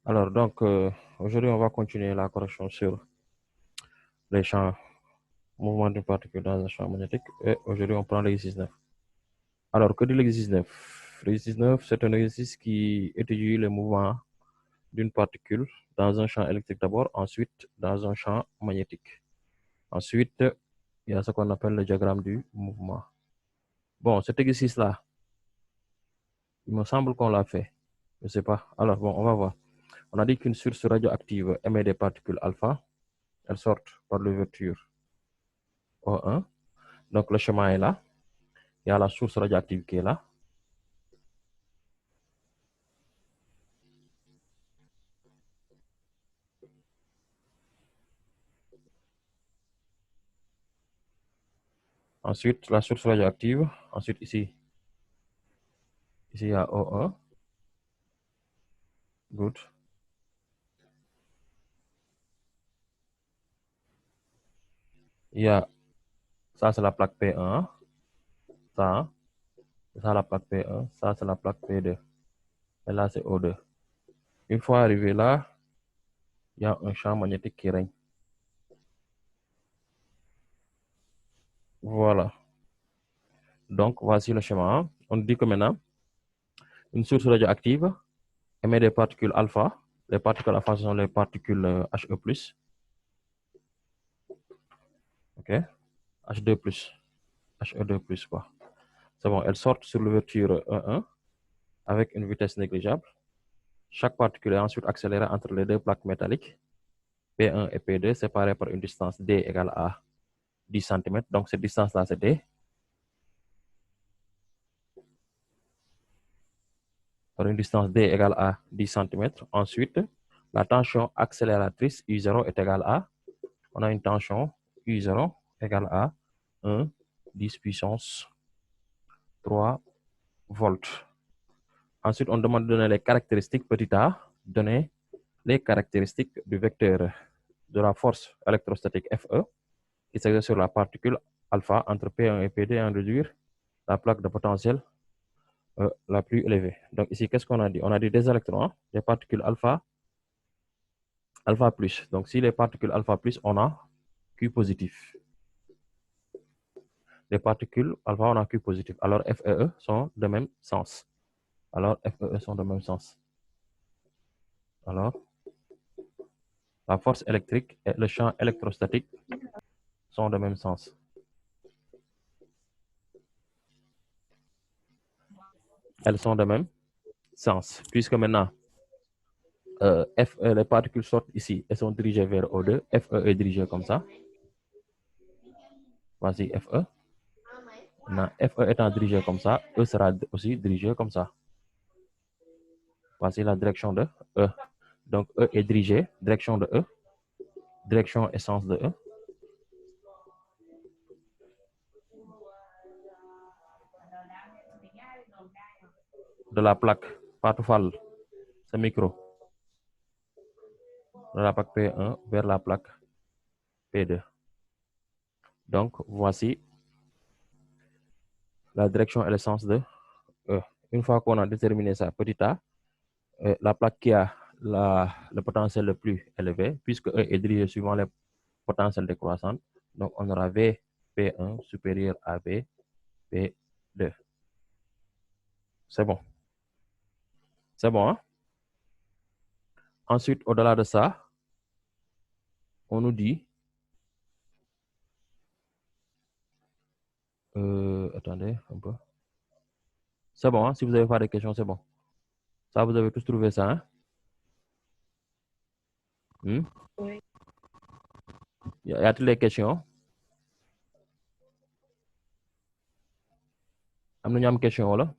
Alors, donc, aujourd'hui, on va continuer la correction sur les champs, mouvement d'une particule dans un champ magnétique. Et aujourd'hui, on prend l'exercice 9. Alors, que dit l'exercice 9? L'exercice 9, c'est un exercice qui étudie le mouvement d'une particule dans un champ électrique d'abord, ensuite dans un champ magnétique. Ensuite, il y a ce qu'on appelle le diagramme du mouvement. Bon, cet exercice-là, il me semble qu'on l'a fait. Je ne sais pas. Alors, bon, on va voir. On a dit qu'une source radioactive émet des particules alpha. Elles sortent par l'ouverture O1. Donc, le chemin est là. Il y a la source radioactive qui est là. Ensuite, la source radioactive. Ensuite, ici il y a O1. Good. Il y a, ça c'est la plaque P1. Ça, la plaque P1. Ça, c'est la plaque P2. Et là, c'est O2. Une fois arrivé là, il y a un champ magnétique qui règne. Voilà. Donc, voici le schéma. On dit que maintenant, une source radioactive émet des particules alpha. Les particules alpha, ce sont les particules He+. OK? H2+. He2+, quoi. C'est bon, elles sortent sur l'ouverture E1 avec une vitesse négligeable. Chaque particule est ensuite accélérée entre les deux plaques métalliques, P1 et P2, séparées par une distance D égale à 10 cm. Donc, cette distance-là, c'est D. Par une distance D égale à 10 cm. Ensuite, la tension accélératrice U0 est égale à, on a une tension U0 égale à 1, 10 puissance 3 volts. Ensuite, on demande de donner les caractéristiques petit a, donner les caractéristiques du vecteur de la force électrostatique Fe qui s'exerce sur la particule alpha entre P1 et P2 et en réduire la plaque de potentiel la plus élevée. Donc ici, qu'est-ce qu'on a dit? On a dit des électrons, des particules alpha plus. Donc si les particules alpha plus, on a Q positif. Les particules alpha, on a Q positif. Alors FEE sont de même sens. Alors la force électrique et le champ électrostatique sont de même sens. Elles sont de même sens. Puisque maintenant, les particules sortent ici et sont dirigées vers O2. FE est dirigé comme ça. Voici FE. Maintenant, FE étant dirigé comme ça, E sera aussi dirigé comme ça. Voici la direction de E. Donc, E est dirigé, direction de E, direction et sens de E. De la plaque Patoufal, ce micro, de la plaque P1 vers la plaque P2. Donc, voici la direction et le sens de E. Une fois qu'on a déterminé ça, petit a, la plaque qui a le potentiel le plus élevé, puisque E est dirigé suivant les potentiels décroissants, donc on aura V P1 supérieur à V P2. C'est bon. C'est bon, hein? Ensuite, au-delà de ça, on nous dit, attendez un peu. C'est bon, hein? Si vous n'avez pas de questions, c'est bon. Ça, vous avez tous trouvé ça, hein? Oui. Y a-t-il des questions? Am na ñu am question wala?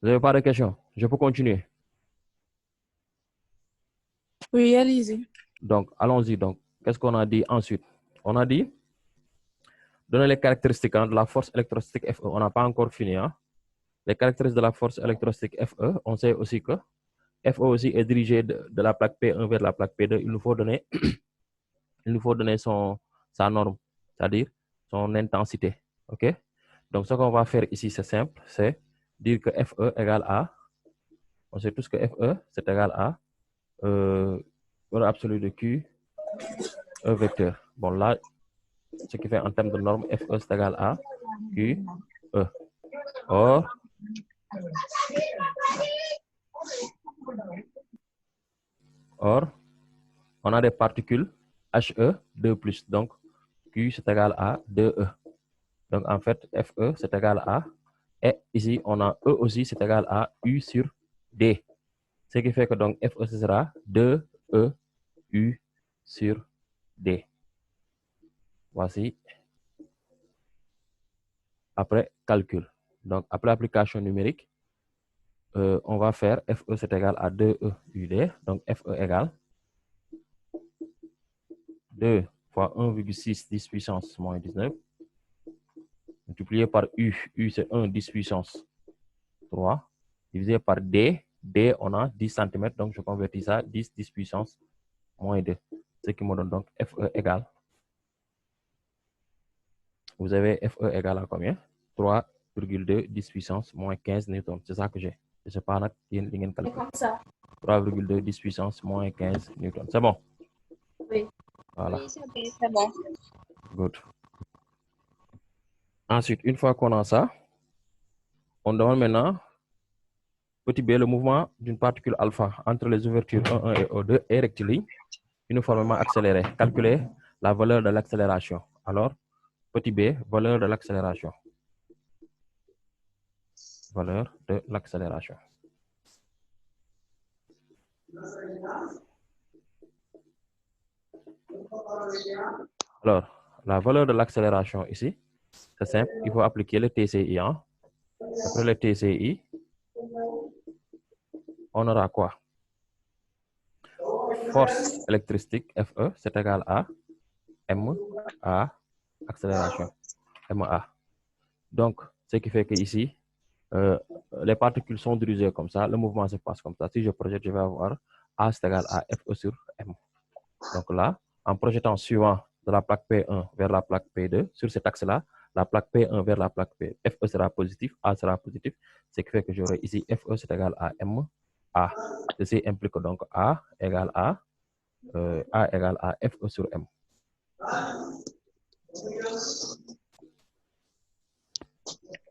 Vous n'avez pas de questions? Je peux continuer. Oui, allez-y. Donc, allons-y. Donc, qu'est-ce qu'on a dit ensuite? On a dit, donner les caractéristiques de la force électrostatique Fe. On n'a pas encore fini, hein? Les caractéristiques de la force électrostatique Fe, on sait aussi que Fe aussi est dirigé de la plaque P1 vers la plaque P2. Il nous faut donner, sa norme, c'est-à-dire son intensité. OK? Donc, ce qu'on va faire ici, c'est simple, c'est dire que FE égale à, on sait tous que FE, c'est égal à valeur absolue de Q, E vecteur. Bon, là, ce qui fait en termes de norme, FE, c'est égal à Q, E. Or, on a des particules HE 2 plus. Donc, Q, c'est égal à 2E. Donc, en fait, FE, c'est égal à, et ici, on a E aussi, c'est égal à U sur D. Ce qui fait que donc FE, ce sera 2E U sur D. Voici. Après, calcul. Donc, après application numérique, on va faire FE, c'est égal à 2E UD. Donc, FE égale 2 fois 1,6 10 puissance moins 19, multiplié par U. U, c'est 1 10 puissance 3, divisé par D. D, on a 10 cm, donc je convertis ça 10 10 puissance moins 2. Ce qui me donne donc FE égale. Vous avez FE égale à combien? 3,2 10 puissance moins 15 newtons. C'est ça que j'ai. Je ne sais pas, C'est comme ça. 3,2 10 puissance moins 15 newtons. C'est bon? Oui. Voilà. Oui, c'est bon. Good. Ensuite, une fois qu'on a ça, on demande maintenant, petit b, le mouvement d'une particule alpha entre les ouvertures O1 et O2 est rectiligne, uniformément accéléré. Calculer la valeur de l'accélération. Alors, petit b, valeur de l'accélération. Valeur de l'accélération. Alors, la valeur de l'accélération ici, c'est simple, il faut appliquer le TCI. Hein? Après le TCI, on aura quoi? Force électrique FE, c'est égal à MA, accélération, MA. Donc, ce qui fait que ici, les particules sont dirigées comme ça, le mouvement se passe comme ça. Si je projette, je vais avoir A, c'est égal à FE sur M. Donc là, en projetant suivant de la plaque P1 vers la plaque P2, sur cet axe-là, la plaque P1 vers la plaque P, FE sera positif, A sera positif, ce qui fait que j'aurai ici FE, c'est égal à MA. Ceci implique donc A égale à FE sur M.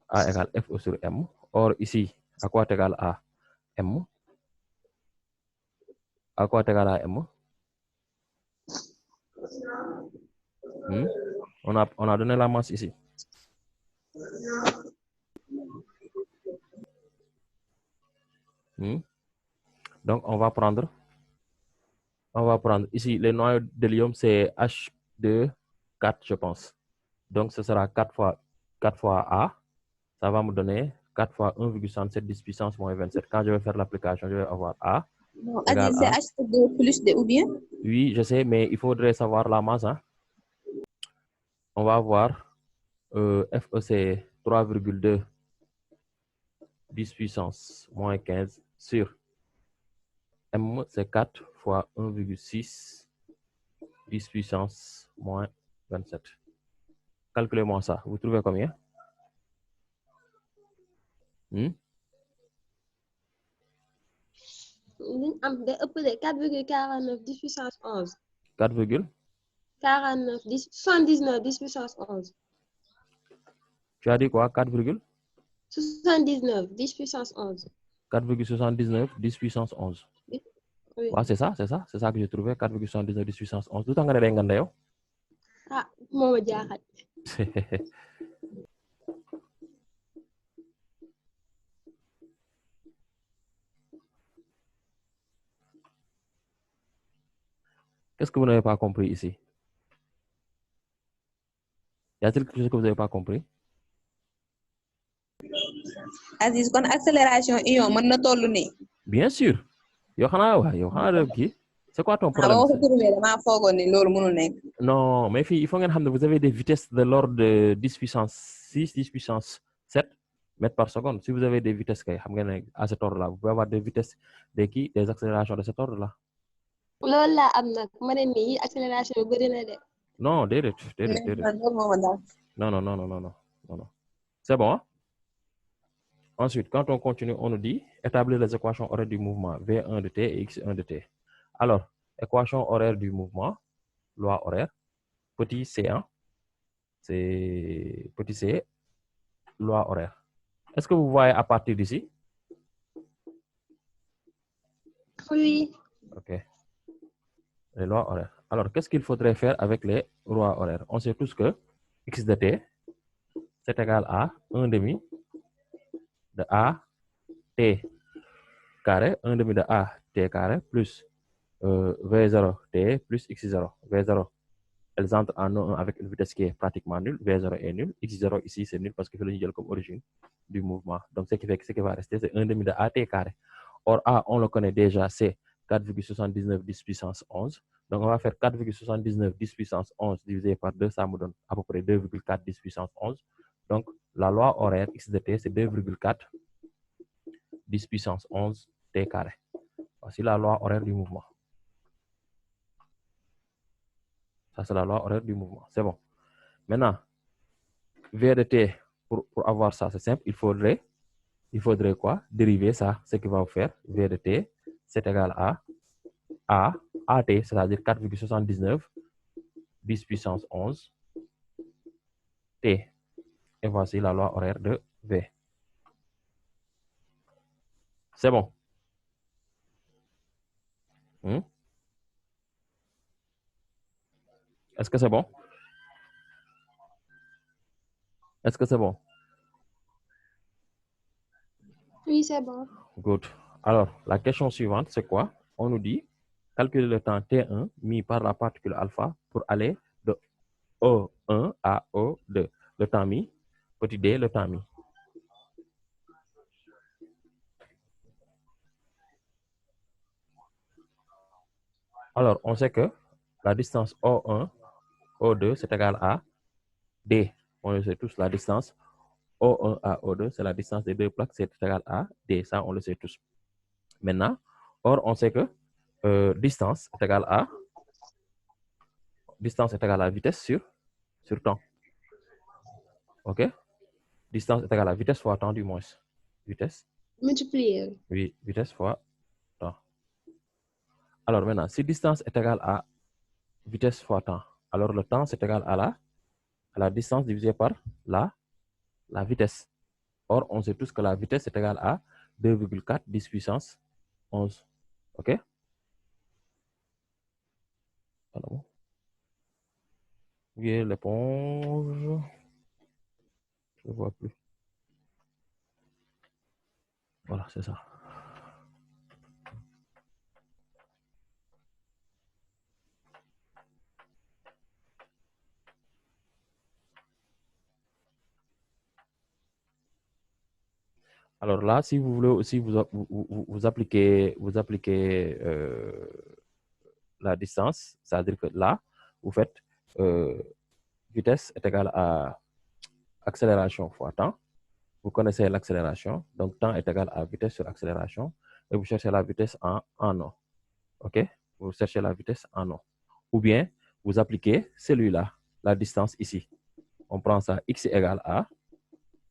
A égale FE sur M. Or, ici, à quoi est égal à M? À quoi est égal à M? On a donné la masse ici. Donc, on va prendre ici, les noyaux d'hélium, c'est H2, 4, je pense. Donc, ce sera 4 fois A. Ça va me donner 4 fois 1,67 10 puissance moins 27. Quand je vais faire l'application, je vais avoir A. Non, Aziz, c'est H2 plus D ou bien? Oui, je sais, mais il faudrait savoir la masse. Hein. On va avoir FE, c'est 3,2 10 puissance moins 15 sur M, c'est 4 fois 1,6 10 puissance moins 27. Calculez-moi ça. Vous trouvez combien? De ëpp de 4,49 10 puissance 11. 4,49 79 10 puissance 11. Tu as dit quoi? 79 10 puissance 11. 4,79 10 puissance 11. Oui. Ouais, c'est ça que j'ai trouvé. 4,79 10 puissance 11. Tout le temps nga ne day yow. Ah, moo ma jaaxal. Qu'est-ce que vous n'avez pas compris ici? Y a-t-il quelque chose que vous n'avez pas compris? Aziz, kon accélération ion mën na toll nii. Bien sûr. Yow xanaa kii. C'est quoi ton problème? Non, mais il faut que vous avez des vitesses de l'ordre de 10 puissance 6, 10 puissance 7 mètres par seconde. Si vous avez des vitesses à cet ordre-là, vous pouvez avoir des vitesses, des accélérations de cet ordre-là. Loolu laa am nag ma ne nii accélération yu bëri na de. Non, déedéet. Non. C'est bon, hein? Ensuite, quand on continue, on nous dit établir les équations horaires du mouvement V1 de t et X1 de t. Alors, équation horaire du mouvement, loi horaire, petit c1, c'est petit c, loi horaire. Est-ce que vous voyez à partir d'ici? Oui. OK. Les lois horaires. Alors, qu'est-ce qu'il faudrait faire avec les lois horaires? On sait tous que X de t, c'est égal à 1 demi de A t carré, 1 demi de A t carré plus V0 t plus X0. V0, elles entrent en 1 avec une vitesse qui est pratiquement nulle. V0 est nul. X0 ici, c'est nul parce que c'est le comme origine du mouvement. Donc, ce qui fait que ce qui va rester, c'est 1 demi de A t carré. Or, A, on le connaît déjà, c'est 4,79 10 puissance 11. Donc, on va faire 4,79 10 puissance 11 divisé par 2, ça me donne à peu près 2,4 10 puissance 11. Donc, la loi horaire X de t, c'est 2,4 10 puissance 11 t carré. Voici la loi horaire du mouvement. Ça, c'est la loi horaire du mouvement. C'est bon. Maintenant, V de t, pour avoir ça, c'est simple. Il faudrait quoi? Dériver ça. Ce qui va vous faire V de t, c'est égal à AT, c'est-à-dire 4,79 10 puissance 11 T. Et voici la loi horaire de V. C'est bon. Est-ce que c'est bon? Est-ce que c'est bon? Oui, c'est bon. Good. Alors, la question suivante, c'est quoi? On nous dit calculer le temps T1 mis par la particule alpha pour aller de O1 à O2. Le temps mis, petit d, le temps mis. Alors, on sait que la distance O1, O2, c'est égal à D. On le sait tous, la distance O1 à O2, c'est la distance des deux plaques, c'est égal à D. Ça, on le sait tous. Maintenant, or, on sait que distance est égale à vitesse sur temps. OK? Distance est égale à vitesse fois temps du moins. Vitesse. Multiplier. Oui, vitesse fois temps. Alors maintenant, si distance est égale à vitesse fois temps, alors le temps c'est égal à la distance divisée par la vitesse. Or, on sait tous que la vitesse est égale à 2,4 10 puissance 11. OK? Alors, oui, l'éponge. Je ne vois plus. Voilà, c'est ça. Alors là, si vous voulez aussi vous appliquez la distance, c'est-à-dire que là, vous faites vitesse est égale à accélération fois temps. Vous connaissez l'accélération, donc temps est égal à vitesse sur accélération, et vous cherchez la vitesse en eau. OK? Vous cherchez la vitesse en eau. Ou bien, vous appliquez celui-là, la distance ici. On prend ça, x égale à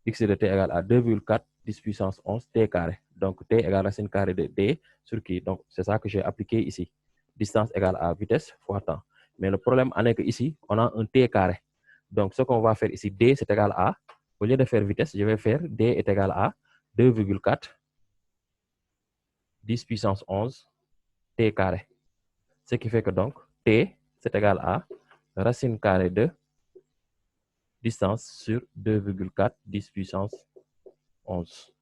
x de t égale à 2,4 10 puissance 11 t carré. Donc, t égale racine carrée de d sur qui. Donc, c'est ça que j'ai appliqué ici. Distance égale à vitesse fois temps. Mais le problème en est que ici, on a un t carré. Donc, ce qu'on va faire ici, d c'est égal à, au lieu de faire vitesse, je vais faire d est égal à 2,4 10 puissance 11 t carré. Ce qui fait que donc, t c'est égal à racine carrée de distance sur 2,4 10 puissance 11.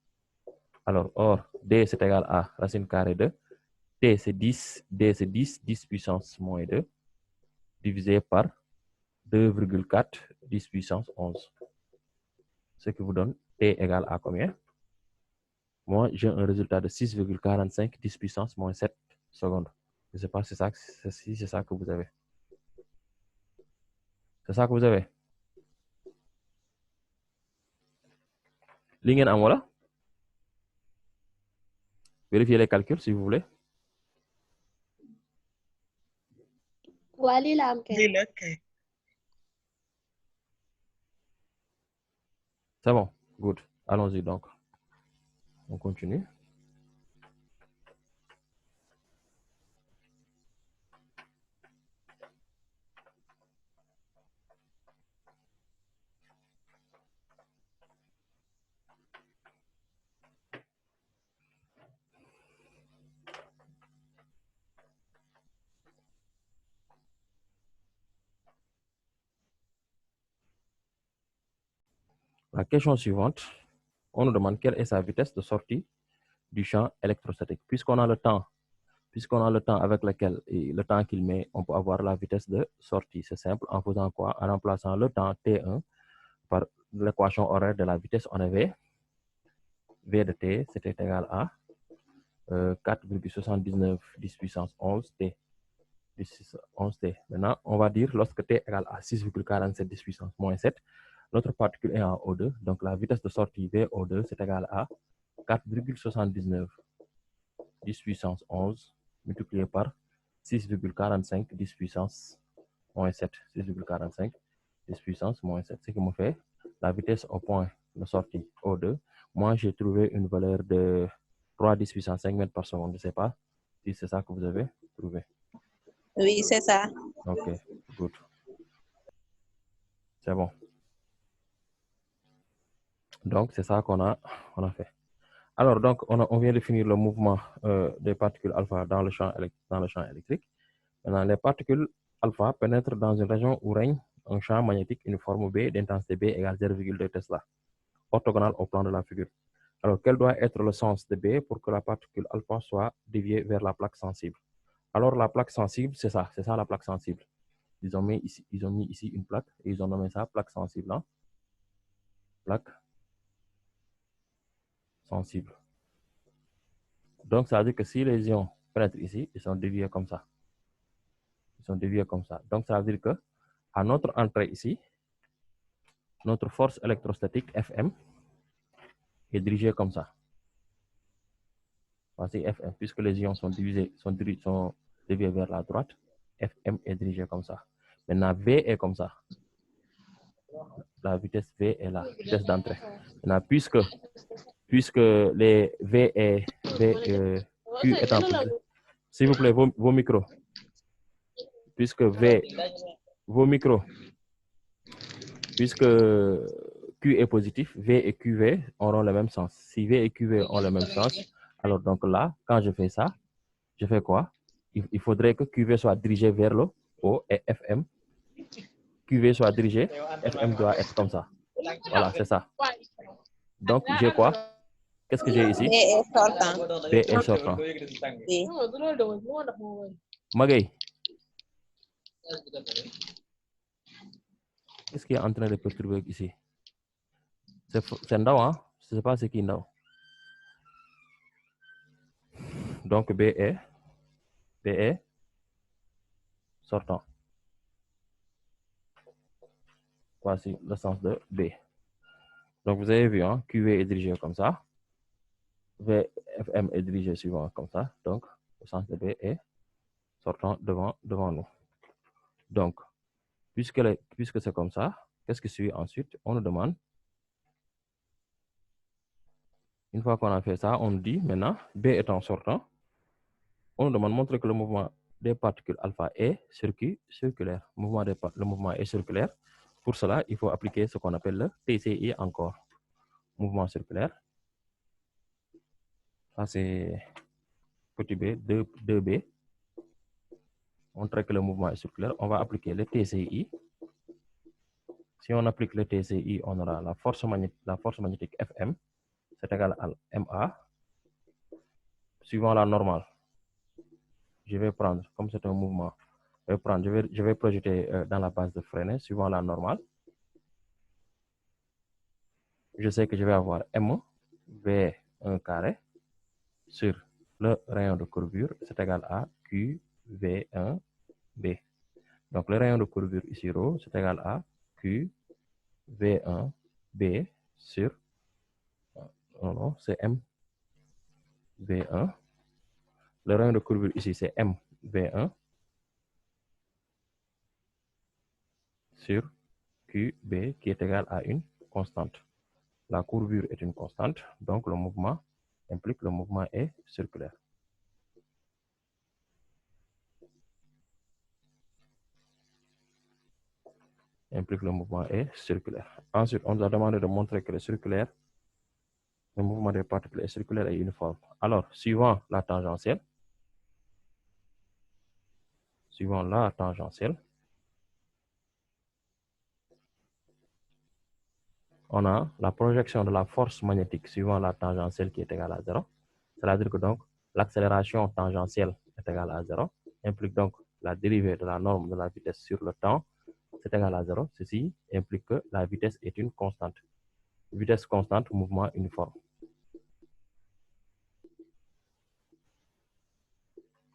Alors, or, d c'est égal à racine carrée de t c'est 10, d c'est 10, 10 puissance moins 2, divisé par 2,4 10 puissance 11. Ce qui vous donne t égale à combien? Moi, j'ai un résultat de 6,45 10 puissance moins 7 secondes. Je ne sais pas si c'est ça que vous avez. C'est ça que vous avez? Li ngeen am wala? Vérifiez les calculs si vous voulez. waa lii la am kay. C'est bon. Good. Allons-y donc. On continue. La question suivante, on nous demande quelle est sa vitesse de sortie du champ électrostatique. Puisqu'on a le temps avec lequel et le temps qu'il met, on peut avoir la vitesse de sortie. C'est simple, en faisant quoi? En remplaçant le temps T1 par l'équation horaire de la vitesse, on avait V de T, c'était égal à 4,79 10 puissance 11 T. 11 T. Maintenant, on va dire lorsque T égale à 6,47 10 puissance moins 7, notre particule est en O2, donc la vitesse de sortie VO2 c'est égal à 4,79 10 puissance 11 multiplié par 6,45 10 puissance moins 7. 6,45 10 puissance moins 7, ce qui me fait la vitesse au point de sortie O2. Moi, j'ai trouvé une valeur de 3 10 puissance 5 mètres par seconde. Je ne sais pas si c'est ça que vous avez trouvé. Oui, c'est ça. Ok, good. C'est bon. Donc, c'est ça qu'on a fait. Alors, donc, on vient de finir le mouvement des particules alpha dans le champ électrique. Maintenant, les particules alpha pénètrent dans une région où règne un champ magnétique uniforme B d'intensité B égale 0,2 Tesla, orthogonal au plan de la figure. Alors, quel doit être le sens de B pour que la particule alpha soit déviée vers la plaque sensible? Alors, la plaque sensible, c'est ça la plaque sensible. Ils ont mis ici une plaque et ils ont nommé ça plaque sensible. Hein? Plaque sensible. Donc, ça veut dire que si les ions pénètrent ici, ils sont déviés comme ça. Donc, ça veut dire que à notre entrée ici, notre force électrostatique Fm est dirigée comme ça. Voici Fm, puisque les ions sont déviés vers la droite, Fm est dirigé comme ça. Maintenant, V est comme ça. La vitesse V est la vitesse d'entrée. Maintenant, puisque les V et Q étant plus... S'il vous plaît, vos micros. Puisque vos micros, puisque Q est positif, V et QV auront le même sens. Si V et QV ont le même sens, alors donc là, quand je fais ça, je fais quoi? Il faudrait que QV soit dirigé vers le haut et FM, QV soit dirigé, FM doit être comme ça. Voilà, c'est ça. Donc, j'ai quoi? Qu'est-ce que j'ai ici? B est sortant. B est sortant. Oui. Magay, qu'est-ce qui est en train de perturber ici? C'est Ndao, hein? Je ne sais pas ce qui est Ndao. Donc, B est sortant. Voici le sens de B. Donc, vous avez vu, hein, QV est dirigé comme ça. VFM est dirigé suivant comme ça. Donc, le sens de B est sortant devant nous. Donc, puisque c'est comme ça, qu'est-ce qui suit ensuite? On nous demande, une fois qu'on a fait ça, on nous dit maintenant, B étant sortant, on nous demande de montrer que le mouvement des particules alpha est circulaire. Le mouvement est circulaire. Pour cela, il faut appliquer ce qu'on appelle le TCI encore. Mouvement circulaire. Ça, c'est petit b, 2b. Montrer que le mouvement est circulaire. On va appliquer le TCI. Si on applique le TCI, on aura la force magnétique Fm. C'est égal à MA. Suivant la normale. Je vais prendre, comme c'est un mouvement, je vais projeter dans la base de Fresnel, suivant la normale. Je sais que je vais avoir M V1 carré sur le rayon de courbure, c'est égal à QV1B. Donc, le rayon de courbure ici, ρ, c'est égal à QV1B sur, non, c'est MV1. Le rayon de courbure ici, c'est MV1 sur QB qui est égal à une constante. la courbure est une constante, donc le mouvement implique le mouvement est circulaire. Implique le mouvement est circulaire. Ensuite, on nous a demandé de montrer que le mouvement des particules est circulaire et uniforme. Alors, suivant la tangentielle, on a la projection de la force magnétique suivant la tangentielle qui est égale à 0. C'est-à-dire que donc l'accélération tangentielle est égale à 0, implique donc la dérivée de la norme de la vitesse sur le temps, c'est égal à 0. Ceci implique que la vitesse est une constante. Vitesse constante, mouvement uniforme.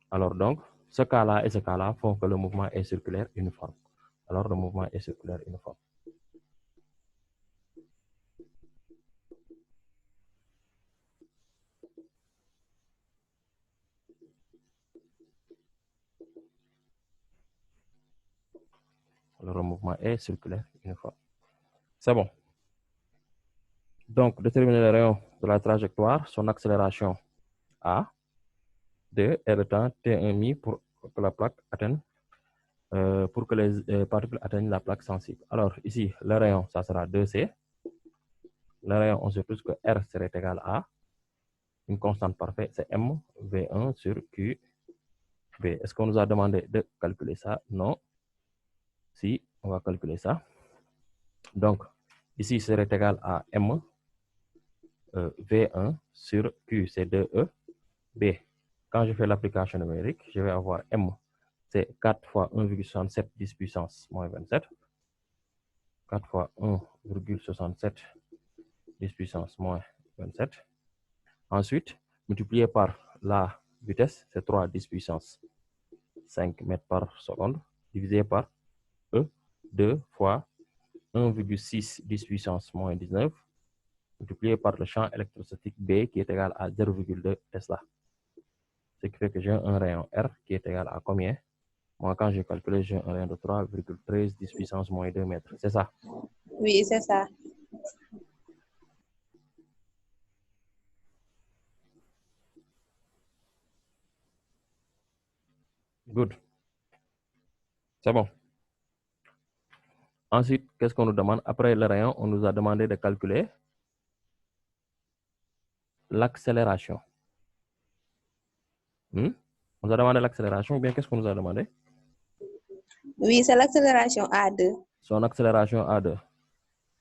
Alors donc, ce cas-là et ce cas-là font que le mouvement est circulaire uniforme. Alors le mouvement est circulaire uniforme. Alors le mouvement est circulaire uniforme. C'est bon. Donc, déterminer le rayon de la trajectoire, son accélération A, D et le temps T1 pour que la plaque atteigne, pour que les particules atteignent la plaque sensible. Alors ici, le rayon, ça sera 2C. Le rayon, on sait tous que R serait égal à une constante parfaite, c'est M V1 sur QB. Est-ce qu'on nous a demandé de calculer ça? Non. Si, on va calculer ça. Donc, ici serait égal à M V1 sur Q, c'est 2E. B, quand je fais l'application numérique, je vais avoir M, c'est 4 fois 1,67 10 puissance moins 27. 4 fois 1,67 10 puissance moins 27. Ensuite, multiplié par la vitesse, c'est 3 10 puissance 5 mètres par seconde, divisé par E, 2 fois 1,6 10 puissance moins 19, multiplié par le champ électrostatique B qui est égal à 0,2 Tesla. Ce qui fait que j'ai un rayon R qui est égal à combien? Moi, quand j'ai calculé, j'ai un rayon de 3,13 10 puissance moins 2 mètres. C'est ça? Oui, c'est ça. Good. C'est bon. Ensuite, qu'est-ce qu'on nous demande? Après le rayon, on nous a demandé de calculer l'accélération. On nous a demandé l'accélération ou bien qu'est-ce qu'on nous a demandé? Oui, c'est l'accélération A2. Son accélération A2.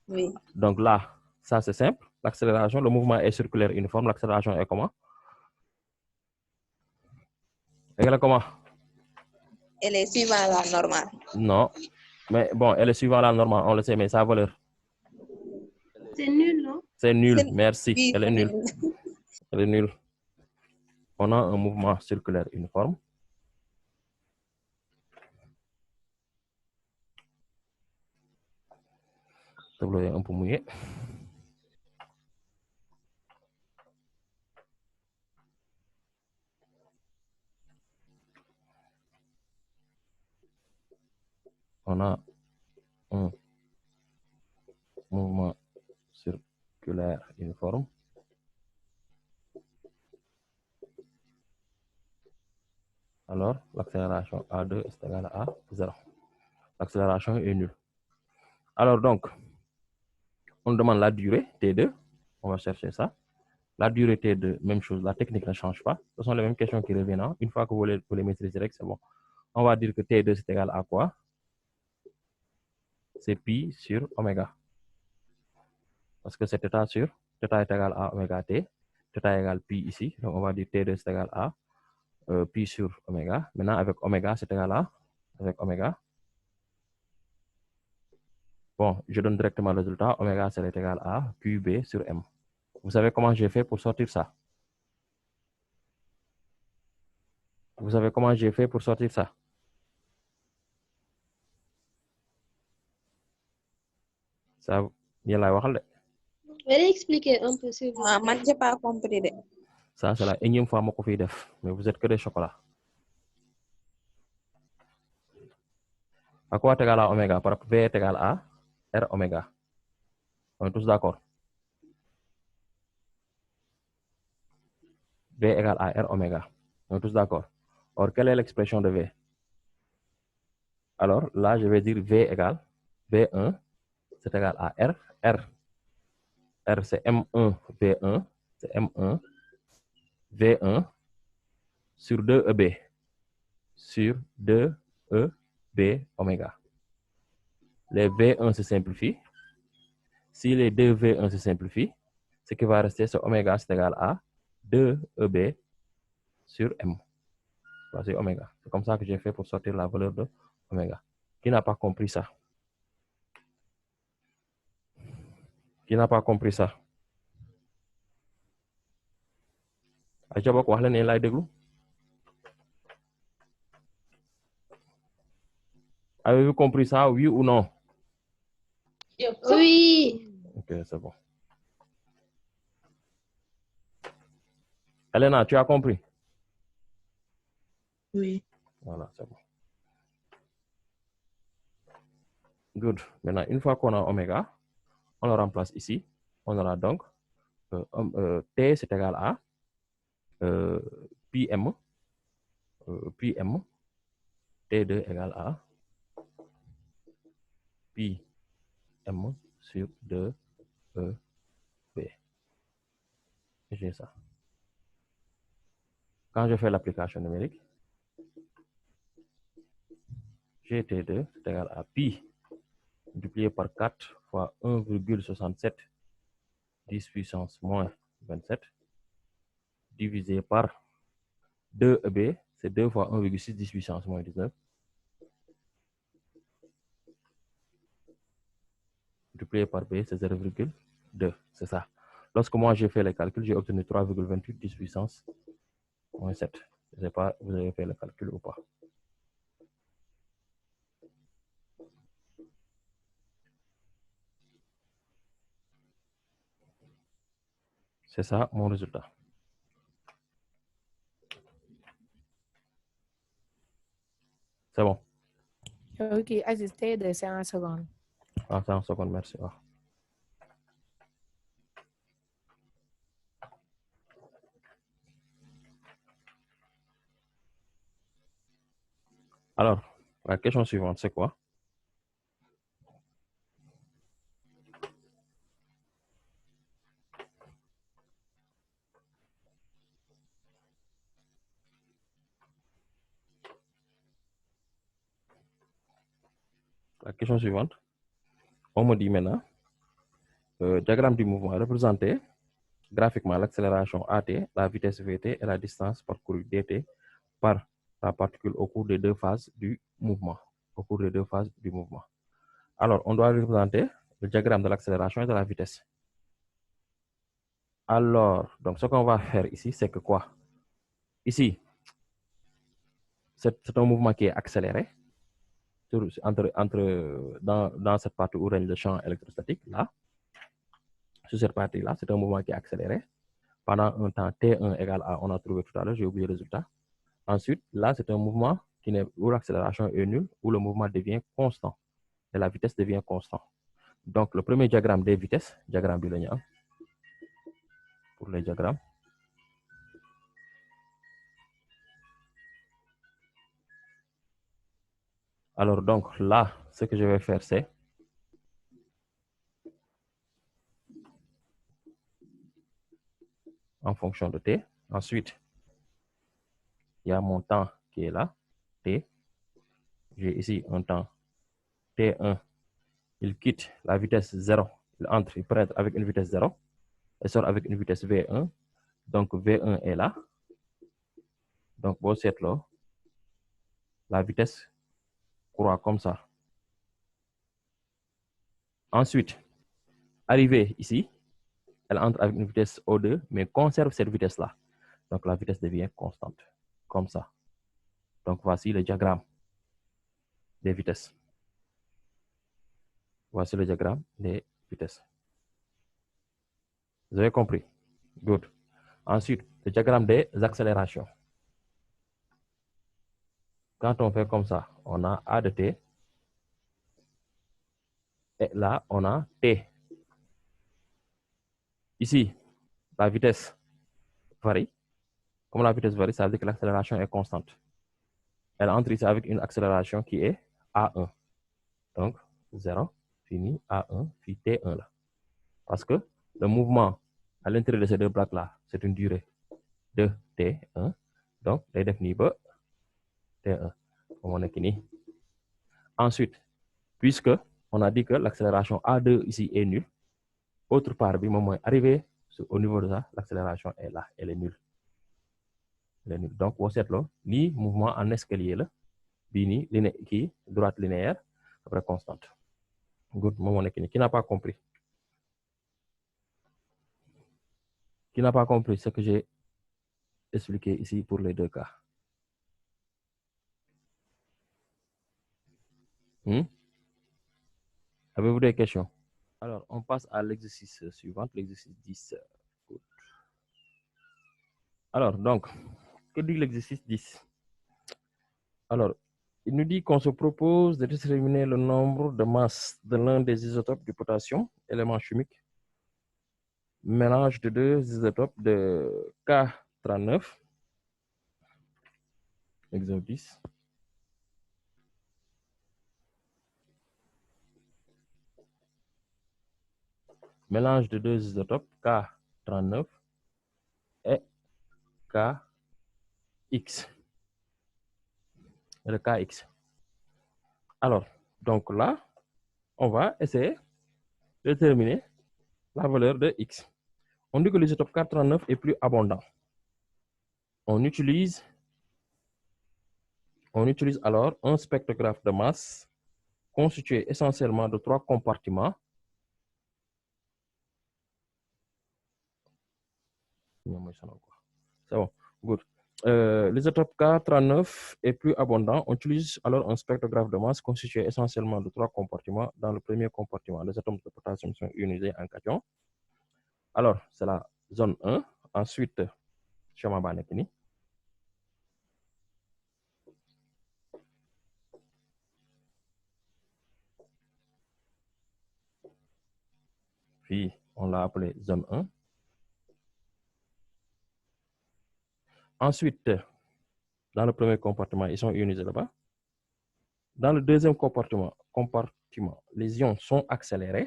Oui. Donc là, ça c'est simple. L'accélération, le mouvement est circulaire uniforme. L'accélération est comment? Elle est comment? Elle est suivant la normale. Non. Mais bon, elle est suivant la normale, on le sait, mais sa valeur. C'est nul, non? C'est nul, merci. Oui, Elle est nulle. Elle est nulle. On a un mouvement circulaire uniforme. Le tableau est un peu mouillé. On a un mouvement circulaire uniforme. Alors, l'accélération A2 est égale à 0. L'accélération est nulle. Alors donc, on demande la durée T2. On va chercher ça. La durée T2, même chose. La technique ne change pas. Ce sont les mêmes questions qui reviennent. Une fois que vous les maîtrisez, c'est bon. On va dire que T2 c'est égal à quoi? C'est pi sur oméga. Parce que c'est θ sur θ est égal à oméga t. Θ égale pi ici. Donc on va dire T2 c'est égal à pi sur oméga. Maintenant, avec oméga, c'est égal à, avec oméga. Bon, je donne directement le résultat. Oméga serait égal à QB sur M. Vous savez comment j'ai fait pour sortir ça? Vous savez comment j'ai fait pour sortir ça? Ça, bien la waxal de. Allez expliquer un peu, s'il vous plaît. Moi, je n'ai pas compris. Ça, c'est la énième fois que je fais def. Mais vous êtes que des chocolats. À quoi est égal à oméga? Par V est égal à R oméga. On est tous d'accord? V égale à R oméga. On est tous d'accord. Or, quelle est l'expression de V? Alors, là, je vais dire V égale V1, c'est égal à R. R, c'est M1 V1, c'est M1 V1 sur 2EB. Sur 2EB oméga. Les V1 se simplifient. Si les deux V1 se simplifient, ce qui va rester, c'est oméga, c'est égal à 2EB sur M. Voici oméga. C'est comme ça que j'ai fait pour sortir la valeur de oméga. Qui n'a pas compris ça? Qui n'a pas compris ça? Avez-vous compris ça, oui ou non? Oui. Ok, c'est bon. Elena, tu as compris? Oui. Voilà, c'est bon. Good. Maintenant, une fois qu'on a oméga, on le remplace ici. On aura donc T, c'est égal à pi m T2 égale à pi m sur 2 E B. J'ai ça. Quand je fais l'application numérique, j'ai T2 c'est égal à pi multiplié par 4 fois 1,67 10 puissance moins 27 divisé par 2 EB, c'est 2 fois 1,6 10 puissance moins 19 multiplié par B, c'est 0,2. C'est ça. Lorsque moi j'ai fait les calculs, j'ai obtenu 3,28 10 puissance moins 7. Je ne sais pas, vous avez fait le calcul ou pas. C'est ça mon résultat. C'est bon. Ok, assisté de 5 secondes. Ah, 5 secondes, merci. Ah. Alors, la question suivante, c'est quoi? La question suivante, on me dit maintenant, diagramme du mouvement représenté graphiquement l'accélération AT, la vitesse VT et la distance parcourue DT par la particule au cours des deux phases du mouvement. Alors, on doit représenter le diagramme de l'accélération et de la vitesse. Alors, donc ce qu'on va faire ici, c'est que quoi? Ici, c'est un mouvement qui est accéléré dans cette partie où règne le champ électrostatique, là. Sur cette partie-là, c'est un mouvement qui est accéléré. Pendant un temps T1 égale à, on a trouvé tout à l'heure, j'ai oublié le résultat. Ensuite, là, c'est un mouvement où l'accélération est nulle, où le mouvement devient constant et la vitesse devient constante. Donc, le premier diagramme des vitesses, diagramme bilinéaire, pour les diagrammes. Alors, donc, là, ce que je vais faire, c'est en fonction de T. Ensuite, il y a mon temps qui est là, T. J'ai ici un temps T1. Il quitte la vitesse 0. Il entre, il prête avec une vitesse 0 et sort avec une vitesse V1. Donc, V1 est là. Donc, pour cette là, la vitesse croît comme ça. Ensuite, arrivée ici, elle entre avec une vitesse O2, mais conserve cette vitesse-là. Donc, la vitesse devient constante, comme ça. Donc, voici le diagramme des vitesses. Voici le diagramme des vitesses. Vous avez compris? Good. Ensuite, le diagramme des accélérations. Quand on fait comme ça, on a A de T. Et là, on a T. Ici, la vitesse varie. Comme la vitesse varie, ça veut dire que l'accélération est constante. Elle entre ici avec une accélération qui est A1. Donc, 0, fini, A1, puis T1 là. Parce que le mouvement à l'intérieur de ces deux plaques-là, c'est une durée de T1. Donc, les définis T1. Comme on est fini. Ensuite, puisque on a dit que l'accélération A2 ici est nulle, autre part, arrivé au niveau de ça, l'accélération est là, elle est nulle. Donc, vous savez, le mouvement en escalier, là, bini, qui droite linéaire, après constante. Good, qui n'a pas compris? Qui n'a pas compris ce que j'ai expliqué ici pour les deux cas? Avez-vous des questions? Alors, on passe à l'exercice suivant, l'exercice 10. Good. Alors, donc, que dit l'exercice 10? Alors, il nous dit qu'on se propose de déterminer le nombre de masses de l'un des isotopes du potassium, élément chimique, mélange de deux isotopes de K39, exemple 10. Mélange de deux isotopes K39 et KX. Le KX. Alors, donc là, on va essayer de déterminer la valeur de X. On dit que l'isotope K39 est plus abondant. On utilise alors un spectrographe de masse constitué essentiellement de 3 compartiments. C'est bon, good. L'isotope K39 est plus abondant. On utilise alors un spectrographe de masse constitué essentiellement de 3 compartiments. Dans le premier compartiment, les atomes de potassium sont ionisés en cation. Alors, c'est la zone 1. Ensuite, schéma Banekini. Puis, on l'a appelé zone 1. Ensuite, dans le premier compartiment, ils sont ionisés là-bas. Dans le deuxième compartiment, les ions sont accélérés.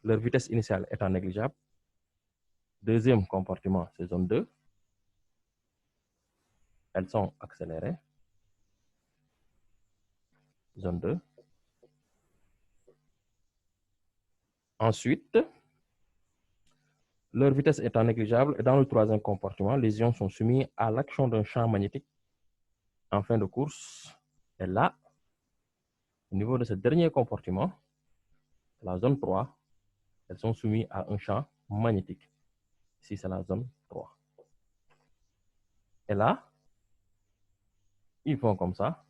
Leur vitesse initiale étant négligeable. Deuxième compartiment, c'est zone 2. Elles sont accélérées. Zone 2. Ensuite, leur vitesse étant négligeable, et dans le troisième compartiment, les ions sont soumis à l'action d'un champ magnétique en fin de course. Et là, au niveau de ce dernier compartiment, la zone 3, elles sont soumises à un champ magnétique. Ici, c'est la zone 3. Et là, ils font comme ça.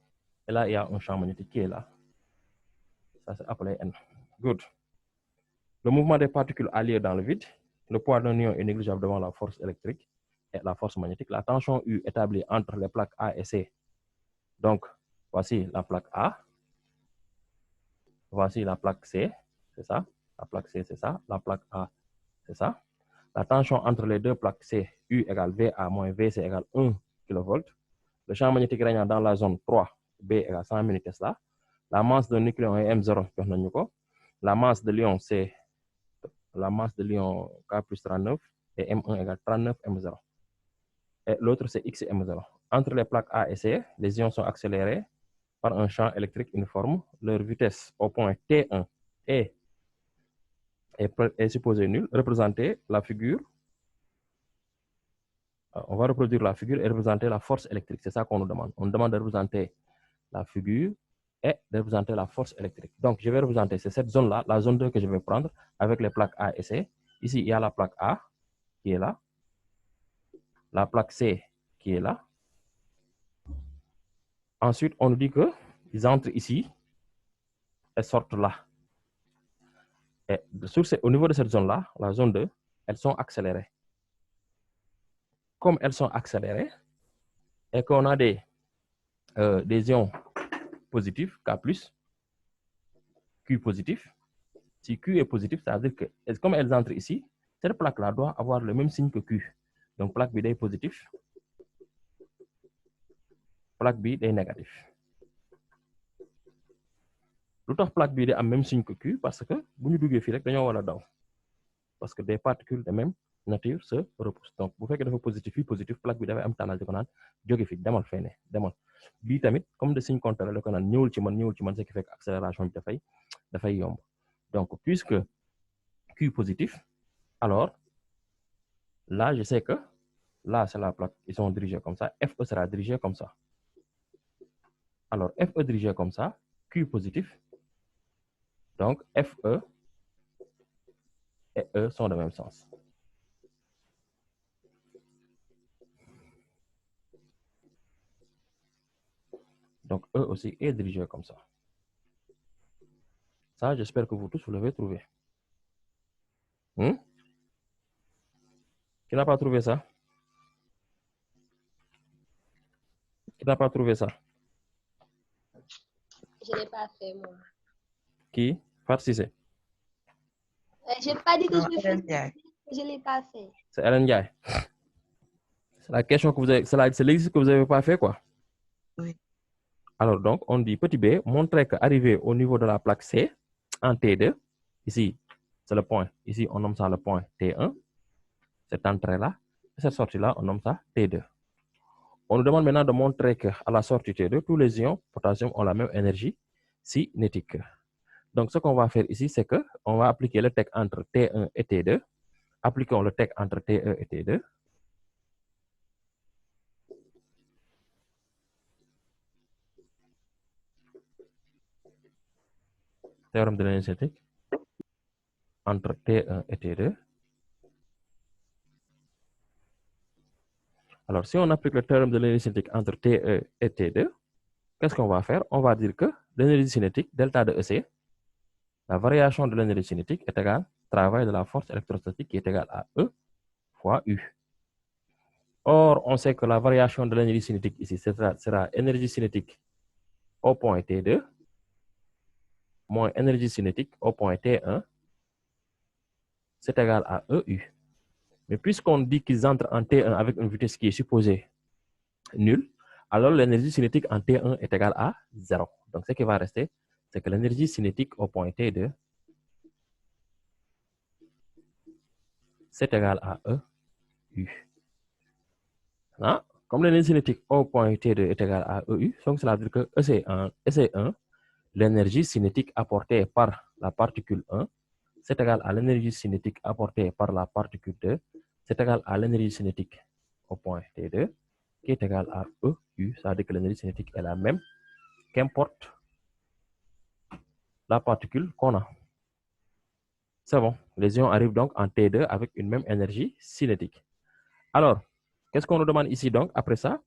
Et là, il y a un champ magnétique qui est là. Ça, c'est appelé N. Good. Le mouvement des particules a lieu dans le vide. Le poids d'un ion est négligeable devant la force électrique et la force magnétique. La tension U établie entre les plaques A et C. Donc, voici la plaque A. Voici la plaque C. C'est ça. La plaque C, c'est ça. La plaque A, c'est ça. La tension entre les deux plaques C, U égale VA moins VC égale 1 kV. Le champ magnétique régnant dans la zone 3, B égale 100 000 Tesla. La masse d'un nucléon est M0. La masse de l'ion, c'est la masse de l'ion K plus 39 et M1 égale 39 M0. Et l'autre, c'est X et M0. Entre les plaques A et C, les ions sont accélérés par un champ électrique uniforme. Leur vitesse au point T1 est supposée nulle. Représenter la figure. On va reproduire la figure et représenter la force électrique. C'est ça qu'on nous demande. On nous demande de représenter la figure et de représenter la force électrique. Donc, je vais représenter, c'est cette zone-là, la zone 2 que je vais prendre avec les plaques A et C. Ici, il y a la plaque A qui est là. La plaque C qui est là. Ensuite, on nous dit qu'ils entrent ici et sortent là. Et au niveau de cette zone-là, la zone 2, elles sont accélérées. Comme elles sont accélérées et qu'on a des ions positifs, K+, Q positif. Si Q est positif, ça veut dire que comme elles entrent ici, cette plaque-là doit avoir le même signe que Q. Donc, plaque BD positif. plaque bi est négatif. Lu tax plaque bi di am même signe que Q parce que bu ñu duggee fii rek dañoo war a daw parce que des particules de même nature se repoussent. Donc bu fekkee dafa positif fii positif plaque bi dafay am tendance di ko naan jóge fi demal fene demal bii tamit comme de signe contraire la ko naan ñëwul ci man ce qui fait que accélération bi dafay yomb. Donc puisque Q positif, alors là je sais que là c'est la plaque, ils sont dirigés comme ça, FE sera dirigé comme ça. Alors FE dirigé comme ça, Q positif, donc FE et E sont de même sens. Donc E aussi est dirigé comme ça. Ça, j'espère que vous tous, vous l'avez trouvé. Qui n'a pas trouvé ça? Qui n'a pas trouvé ça? Je ne l'ai pas fait, moi. Qui? Farcissé. Je n'ai pas dit que je le fais. Je ne l'ai pas fait. C'est Ellen Ndiaye. C'est la question que vous avez, c'est l'exercice que vous n'avez pas fait, quoi. Oui. Alors, donc, on dit petit b, montrer qu'arrivé au niveau de la plaque C, en T2, ici, c'est le point. Ici, on nomme ça le point T1. Cette entrée-là, cette sortie-là, on nomme ça T2. On nous demande maintenant de montrer qu'à la sortie T2, tous les ions potassium ont la même énergie cinétique. Donc, ce qu'on va faire ici, c'est qu'on va appliquer le TEC entre T1 et T2. Appliquons le TEC entre T1 et T2. Théorème de l'énergie cinétique entre T1 et T2. Alors, si on applique le théorème de l'énergie cinétique entre T1 et T2, qu'est-ce qu'on va faire? On va dire que l'énergie cinétique, delta de EC, la variation de l'énergie cinétique est égale au travail de la force électrostatique qui est égal à E fois U. Or, on sait que la variation de l'énergie cinétique ici sera énergie cinétique au point T2 moins énergie cinétique au point T1, c'est égal à EU. Mais puisqu'on dit qu'ils entrent en T1 avec une vitesse qui est supposée nulle, alors l'énergie cinétique en T1 est égale à 0. Donc, ce qui va rester, c'est que l'énergie cinétique au point T2, c'est égal à EU. Hein? Comme l'énergie cinétique au point T2 est égale à EU, donc cela veut dire que EC1, l'énergie cinétique apportée par la particule 1, c'est égal à l'énergie cinétique apportée par la particule 2, c'est égal à l'énergie cinétique au point T2, qui est égal à EU. Ça veut dire que l'énergie cinétique est la même, qu'importe la particule qu'on a. C'est bon. Les ions arrivent donc en T2 avec une même énergie cinétique. Alors, qu'est-ce qu'on nous demande ici donc après ça?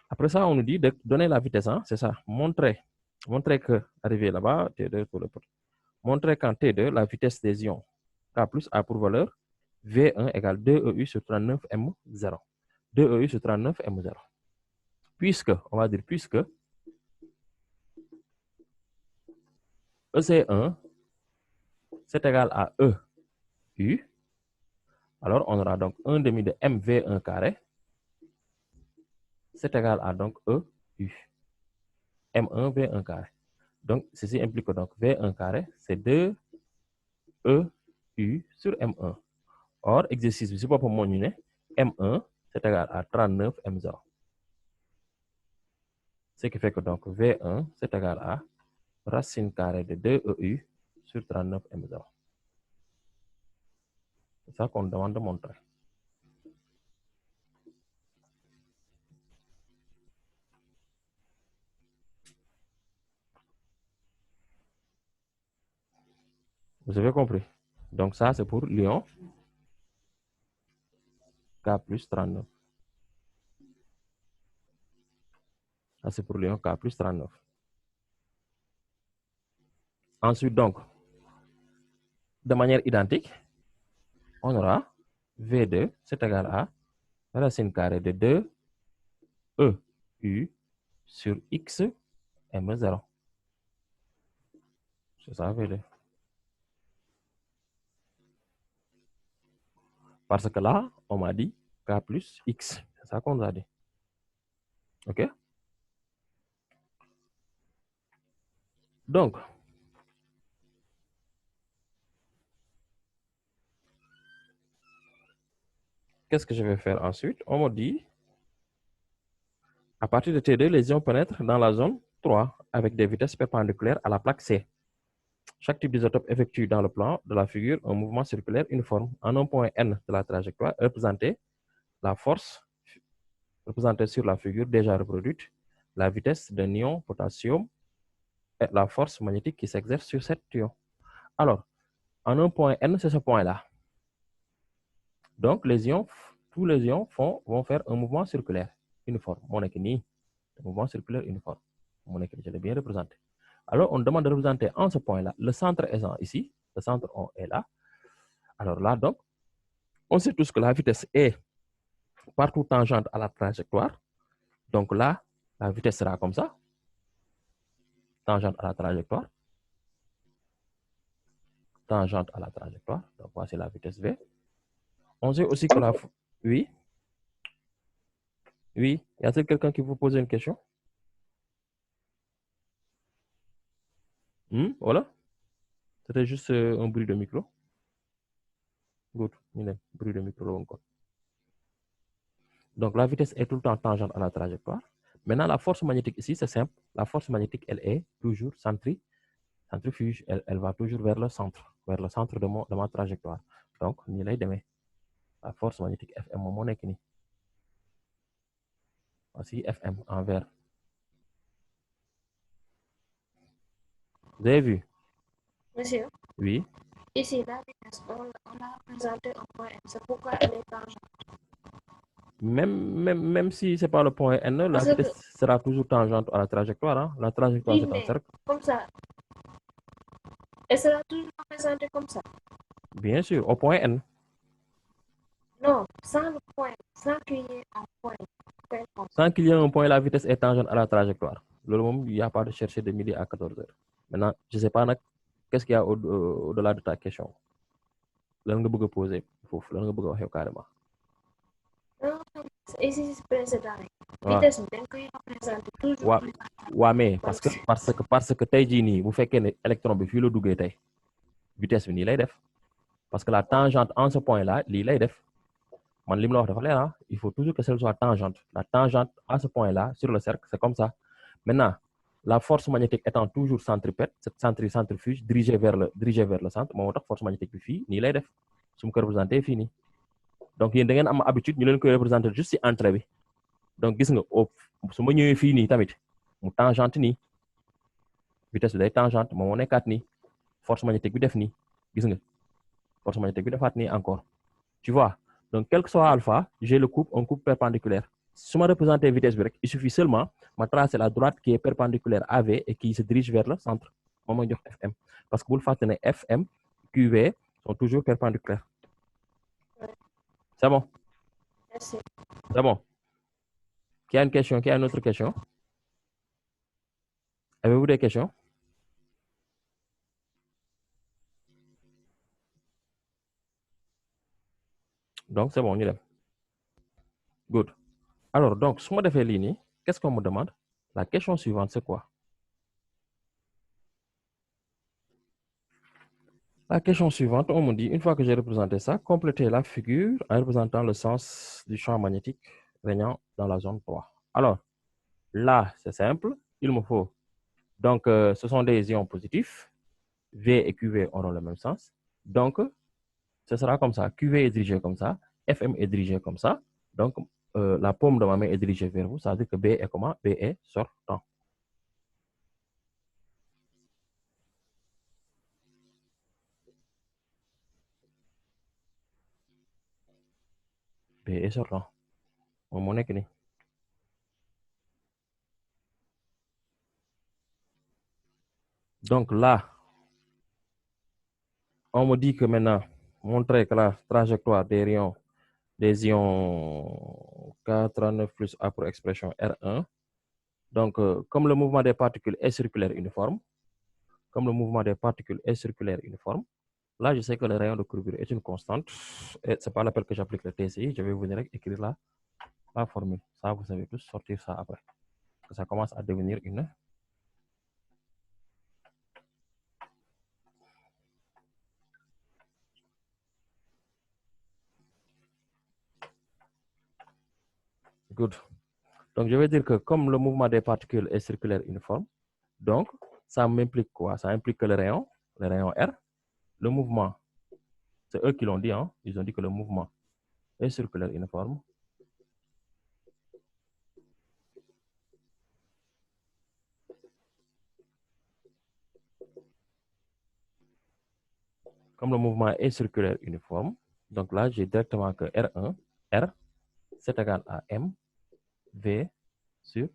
Après ça, on nous dit de donner la vitesse. Hein? C'est ça. Montrer que, arrivé là-bas, T2 pour le pot. Montrer qu'en T2, la vitesse des ions K plus a pour valeur V1 égale 2EU sur 39M0. 2EU sur 39M0. Puisque, on va dire puisque EC1 c'est égal à EU, alors on aura donc 1 demi de MV1 carré, c'est égal à donc EU. M1 V1 carré. Donc, ceci implique que donc V1 carré, c'est 2 EU sur M1. Or, exercice, je ne sais pas pour mon M1, c'est égal à 39 M0. Ce qui fait que donc V1, c'est égal à racine carrée de 2 EU sur 39 M0. C'est ça qu'on demande de montrer. Vous avez compris? Donc ça, c'est pour l'ion K plus 39. Ça, c'est pour l'ion K plus 39. Ensuite, donc, de manière identique, on aura V2, c'est égal à racine carrée de 2 EU sur X M0. C'est ça, V2. Parce que là, on m'a dit K plus X. C'est ça qu'on a dit. OK? Donc, qu'est-ce que je vais faire ensuite? On me dit, à partir de T2, les ions pénètrent dans la zone 3 avec des vitesses perpendiculaires à la plaque C. Chaque type d'isotope effectue dans le plan de la figure un mouvement circulaire uniforme en un point N de la trajectoire représentée la force représentée sur la figure déjà reproduite, la vitesse d'un ion potassium et la force magnétique qui s'exerce sur cet ion. Alors, en un point N, c'est ce point-là. Donc, tous les ions vont faire un mouvement circulaire uniforme. Mon un mouvement circulaire uniforme. Je l'ai bien représenté. Alors, on demande de représenter en ce point-là, le centre étant ici, le centre est là. Alors là, donc, on sait tous que la vitesse est partout tangente à la trajectoire. Donc là, la vitesse sera comme ça, tangente à la trajectoire. Tangente à la trajectoire. Donc voici la vitesse V. On sait aussi que la... Oui. Oui. Y a-t-il quelqu'un qui vous pose une question? Voilà. C'était juste un bruit de micro. Good. Bruit de micro encore. Donc la vitesse est tout le temps tangente à la trajectoire. Maintenant, la force magnétique ici, c'est simple. La force magnétique, elle est toujours centrifuge. Elle va toujours vers le centre de ma trajectoire. Donc, ni lay demain. La force magnétique FM, mon équilibre. Voici FM en vert. Vous avez vu? Monsieur, Oui. ici, la vitesse, on l'a présenté en point M. C'est pourquoi elle est tangente. Même si ce n'est pas le point N, la Parce vitesse que- sera toujours tangente à la trajectoire. Hein? La trajectoire, Oui, c'est un mais cercle. comme ça. Elle sera toujours présentée comme ça. Bien sûr, au point N. Non, sans le point, sans qu'il y ait un point. Sans qu'il y ait un point, la vitesse est tangente à la trajectoire. Le moment, il n'y a pas de chercher de midi à 14h. Maintenant, je ne sais pas qu'est-ce qu'il y a au-delà de ta question. Là, on peut poser. Là, on peut carrément. Non, ici, c'est précédent. Ouais. Vitesse, bi dañ koy représenter toujours. Ouais, mais parce que tey jii nii bu fekkee ne électron bi fii la duggee tey vitesse bi nii lay def parce que la tangente en ce point là lii lay def man li mu la wax dafa leer il faut toujours que celle soit tangente. La tangente à ce point là sur le cercle c'est comme ça. Maintenant la force magnétique étant toujours centripète, cette centrifuge dirigée vers le centre moo tax force magnétique bi fii nii lay def su ma ko représenté fii nii donc yéen da ngeen am habitude ñu leen koy représenter juste ci entrée bi donc gis nga su ma ñëwee fii nii tamit mu tangente nii vitesse bi day tangente moom moo nekkaat nii force magnétique bi def nii gis nga force magnétique bi defaat nii encore tu vois donc quel que soit alpha j'ai un couple perpendiculaire su ma représenter vitesse bi rek il suffit seulement ma tracer la droite qui est perpendiculaire à V et qui se dirige vers le centre moom mooy jox FM parce que bul fàtte ne FM QV sont toujours perpendiculaires c'est bon. Merci. C'est bon. Qui a une question? Qui a une autre question? Avez-vous des questions? Donc, c'est bon, ñu dem. Good. Alors, donc, su ma defee lii nii, qu'est-ce qu'on me demande? La question suivante, c'est quoi? La question suivante, on me dit, une fois que j'ai représenté ça, complétez la figure en représentant le sens du champ magnétique régnant dans la zone 3. Alors, là, c'est simple. Il me faut. Donc, ce sont des ions positifs. V et QV auront le même sens. Donc, ce sera comme ça. QV est dirigé comme ça. FM est dirigé comme ça. Donc, la paume de ma main est dirigée vers vous. Ça veut dire que B est comment? B est sortant. B est sortant. Mon nekk ni. Donc là, on me dit que maintenant, montrer que la trajectoire des ions K39 plus A pour expression R1. Donc, comme le mouvement des particules est circulaire uniforme, là, je sais que le rayon de courbure est une constante. Et c'est pas l'appel que j'applique le TCI. Je vais venir écrire la formule. Ça, vous savez tous sortir ça après. Ça commence à devenir une Good. Donc, je vais dire que comme le mouvement des particules est circulaire uniforme, donc, ça m'implique quoi? Ça implique que le rayon R, le mouvement, c'est eux qui l'ont dit, hein? Ils ont dit que le mouvement est circulaire uniforme. Comme le mouvement est circulaire uniforme, donc là, j'ai directement que R1, R, c'est égal à M, V sur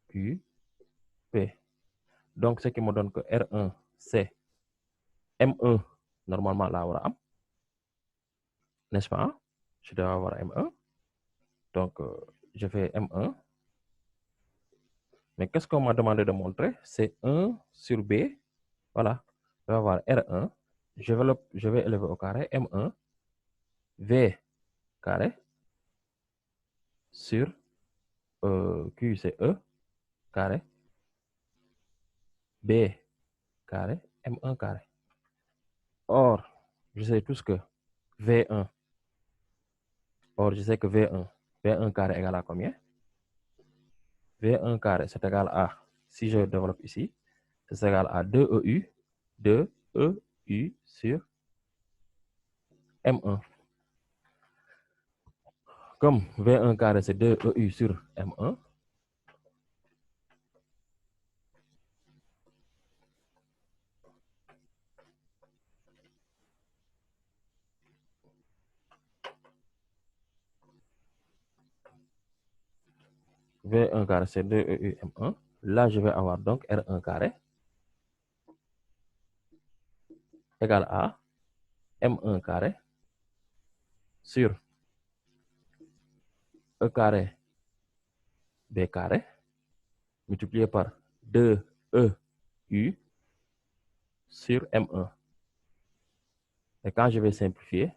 Q, P. Donc, ce qui me donne que R1, c'est M1, normalement, là, on a, n'est-ce pas? Je dois avoir M1. Donc, je fais M1. Mais qu'est-ce qu'on m'a demandé de montrer? C'est 1 sur B. Voilà. Je vais avoir R1. Je vais élever au carré M1 V carré sur Q, c'est E carré B carré M1 carré. Or, je sais tous que V1. Or, je sais que V1 carré égale à combien? V1 carré, c'est égal à, si je développe ici, c'est égal à 2EU sur M1. Comme V1 carré, c'est 2EU sur M1, V1 carré, c'est 2EU M1. Là, je vais avoir donc R1 carré égale à M1 carré sur E carré B carré multiplié par 2EU sur M1. Et quand je vais simplifier,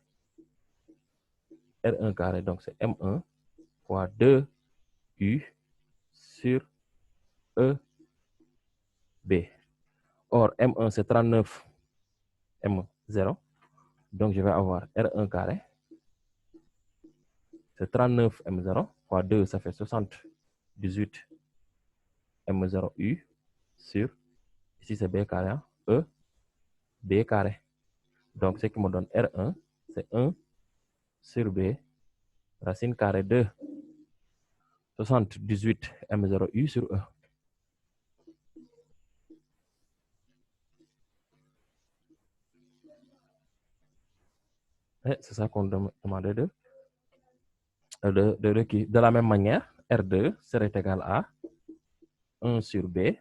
R1 carré, donc c'est M1 fois 2U sur EB. Or, M1 c'est 39 M0. Donc, je vais avoir R1 carré. C'est 39 M0 fois 2, ça fait 78 M0U sur, ici c'est B carré, E, B carré. Donc, ce qui me donne R1, c'est 1 sur B, racine carrée de 78 M0U sur E. C'est ça qu'on demandait de la même manière, R2 serait égal à 1 sur B,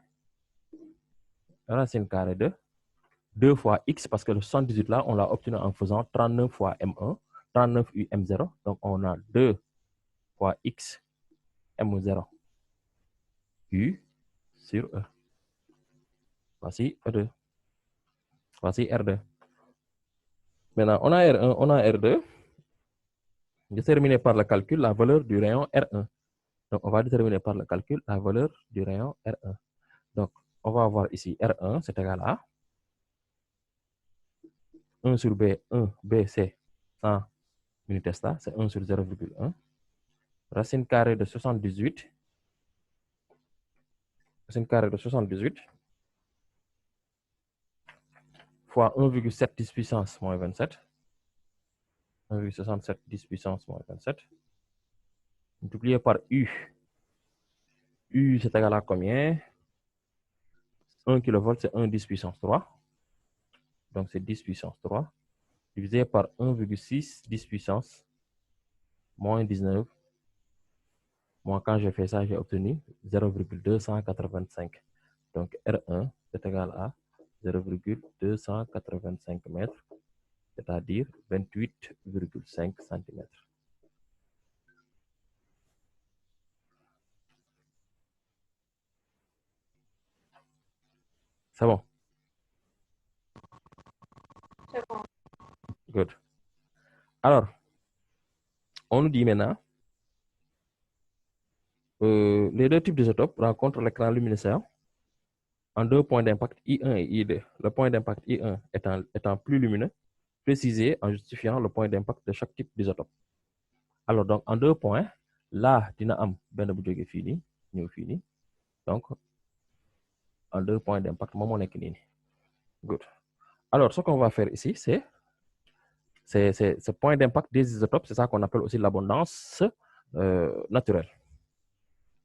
racine carrée de 2 fois X, parce que le 78 là, on l'a obtenu en faisant 39 fois M1, 39 U M0, donc on a 2 fois X M0 U sur E. Voici E2. Voici R2. Maintenant, on a R1, on a R2. Déterminer par le calcul la valeur du rayon R1. Donc, on va déterminer par le calcul la valeur du rayon R1. Donc, on va avoir ici R1, c'est égal à 1 sur B, 1, B, c'est 100 unité là, c'est 1 sur 0,1. Racine carrée de 78. Racine carrée de 78 fois 1,7 10 puissance moins 27. 1,67 10 puissance moins 27. Multiplié par U. U, c'est égal à combien? 1 kV, c'est 1 10 puissance 3. Donc, c'est 10 puissance 3. Divisé par 1,6 10 puissance moins 19. Moi, quand j'ai fait ça, j'ai obtenu 0,285. Donc, R1 est égal à 0,285 mètres, c'est-à-dire 28,5 cm. C'est bon? C'est bon. Good. Alors, on nous dit maintenant, les deux types d'isotopes rencontrent l'écran luminescent en deux points d'impact I1 et I2. Le point d'impact I1 étant plus lumineux, précisé en justifiant le point d'impact de chaque type d'isotope. Alors, donc, en deux points, là dina am benn bu jógee fii nii ñëw fii nii donc en 2 points d'impact moom moo nekk nii good. Alors ce qu'on va faire ici c'est ce point d'impact des isotopes, c'est ça qu'on appelle aussi l'abondance naturelle.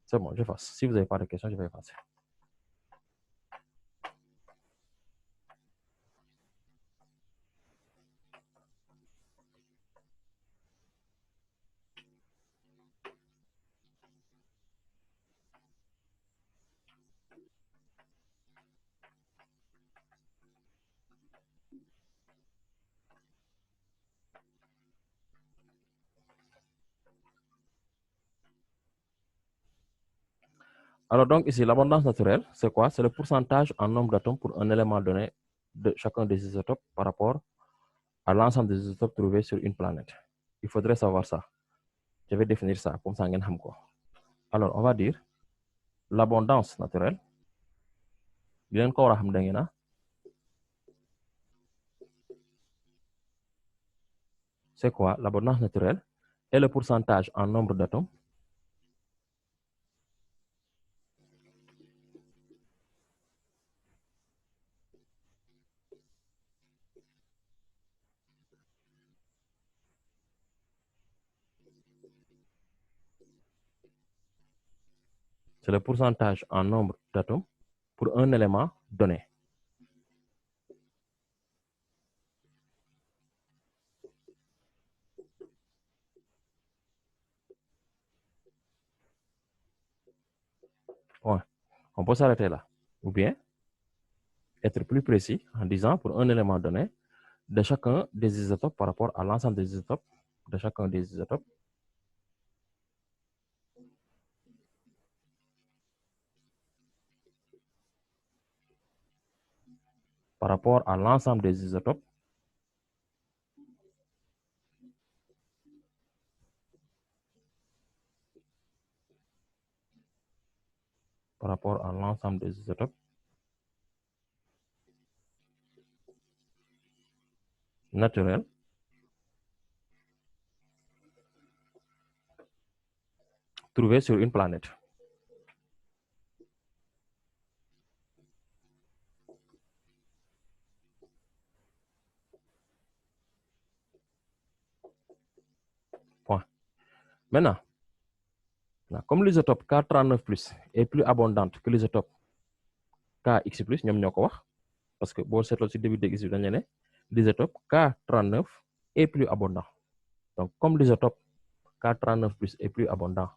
C'est bon, j'efface. Si vous n'avez pas de questions, je vais effacer. Alors donc ici, l'abondance naturelle, c'est quoi? C'est le pourcentage en nombre d'atomes pour un élément donné de chacun des isotopes par rapport à l'ensemble des isotopes trouvés sur une planète. Il faudrait savoir ça. Je vais définir ça comme ça. Alors, on va dire l'abondance naturelle. C'est quoi? L'abondance naturelle est le pourcentage en nombre d'atomes c'est le pourcentage en nombre d'atomes pour un élément donné. Ouais. On peut s'arrêter là. Ou bien être plus précis en disant pour un élément donné de chacun des isotopes par rapport à l'ensemble des isotopes de chacun des isotopes par rapport à l'ensemble des isotopes par rapport à l'ensemble des isotopes naturels trouvés sur une planète. Point. Maintenant, comme l'isotope K39+ est plus abondante que l'isotope KX+, parce que bon, c'est le début de l'isotope K39 est plus abondant. Donc, comme l'isotope K39+ est plus abondant,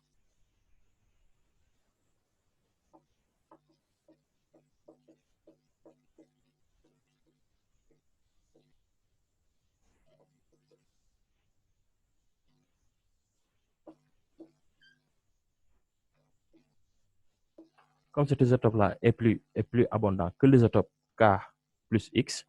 comme cet isotope-là est plus abondant que l'isotope K plus X,